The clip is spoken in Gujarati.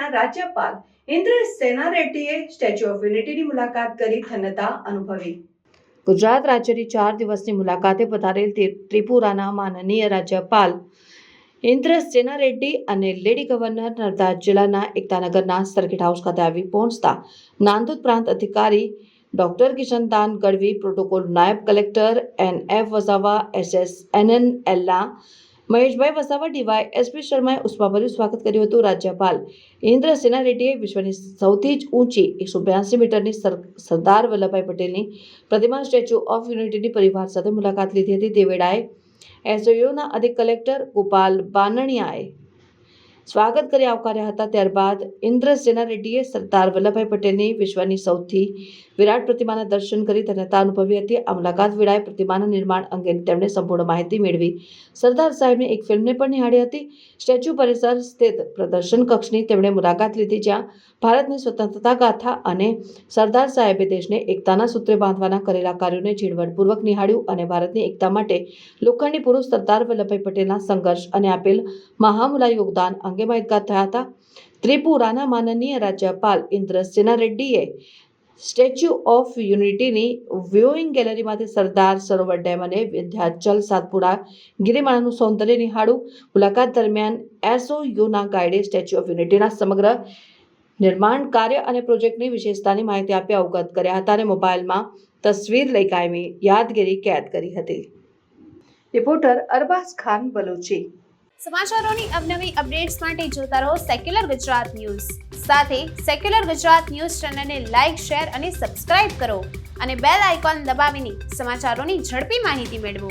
ત્રિપુરાના રાજ્યપાલ ઇન્દ્રેશ સેના રેડ્ડીએ સ્ટેચ્યુ ઓફ યુનિટીની મુલાકાત કરી ધન્યતા અનુભવી. ગુજરાત રાજ્યની 4 દિવસની મુલાકાતે પધારેલ ત્રિપુરાના માનનીય રાજ્યપાલ ઇન્દ્રેશ સેના રેડ્ડી અને લેડી ગવર્નર નર્મદા જિલ્લાના એકતાનગરના સર્કિટ હાઉસ ખાતે આવી પહોંચતા નાંદોદ પ્રાંત અધિકારી ડોક્ટર કિશનદાન ગઢવી, પ્રોટોકોલ નાયબ collector NF Vasava, SSNN Ella, મહેશભાઈ વસાવા, DYSP શર્માએ ઉષ્માભર્યું સ્વાગત કર્યું હતું. રાજ્યપાલ ઇન્દ્રેશ સેના રેડ્ડીએ વિશ્વની સૌથી જ ઊંચી 182 મીટરની સરદાર વલ્લભભાઈ પટેલની પ્રતિમા સ્ટેચ્યુ ઓફ યુનિટીની પરિવાર સાથે મુલાકાત લીધી હતી. તે વેળાએ SOUના અધિક કલેક્ટર ગોપાલ બાનણિયાએ સ્વાગત કરી આવકાર્યા હતા. ત્યારબાદ ઇન્દ્રેશ સેના રેડ્ડીએ સરદાર વલ્લભભાઈ પટેલની વિશ્વની સૌથી વિરાટ પ્રતિમાના દર્શન કરી ધન્યતા અનુભવી હતી. આ મુલાકાત વેળાએ પ્રતિમાના નિર્માણ અંગેની તેમણે સંપૂર્ણ માહિતી મેળવી સરદાર સાહેબની એક ફિલ્મને પણ નિહાળી હતી. સ્ટેચ્યુ પરિસર સ્થિત પ્રદર્શન કક્ષની તેમણે મુલાકાત લીધી, જ્યાં ભારતની સ્વતંત્રતા ગાથા અને સરદાર સાહેબે દેશને એકતાના સૂત્રે બાંધવાના કરેલા કાર્યોને ઝીણવટપૂર્વક નિહાળ્યું અને ભારતની એકતા માટે લોખંડી પુરુષ સરદાર વલ્લભભાઈ પટેલના સંઘર્ષ અને આપેલ મહામૂલા યોગદાન અંગે માહિતગાર થયા હતા. ત્રિપુરાના માનનીય રાજ્યપાલ ઇન્દ્રેશ સેના રેડ્ડીએ સ્ટેચ્યુ ઓફ યુનિટીની વ્યુઇંગ ગેલેરીમાંથી સરદાર સરોવર ડેમ અને વિંધ્યાચલ સાતપુડા ગિરિમાળાનું સૌંદર્ય નિહાળ્યું. મુલાકાત દરમિયાન SOUના ગાઈડે સ્ટેચ્યુ ઓફ યુનિટીના સમગ્ર નિર્માણ કાર્ય અને પ્રોજેક્ટની વિશેષતાની માહિતી આપી અવગત કર્યા હતા અને મોબાઈલમાં તસવીર લઈ કાયમી યાદગીરી કેદ કરી હતી. રિપોર્ટર અરબાઝ ખાન બલુચી. સમાચારોની અવનવી અપડેટ્સ માટે જોતા રહો સેક્યુલર ગુજરાત ન્યૂઝ. સાથે સેક્યુલર ગુજરાત ન્યૂઝ ચેનલને લાઇક, શેર અને સબસ્ક્રાઇબ કરો અને બેલ આઇકોન દબાવીને સમાચારોની ઝડપી માહિતી મેળવો.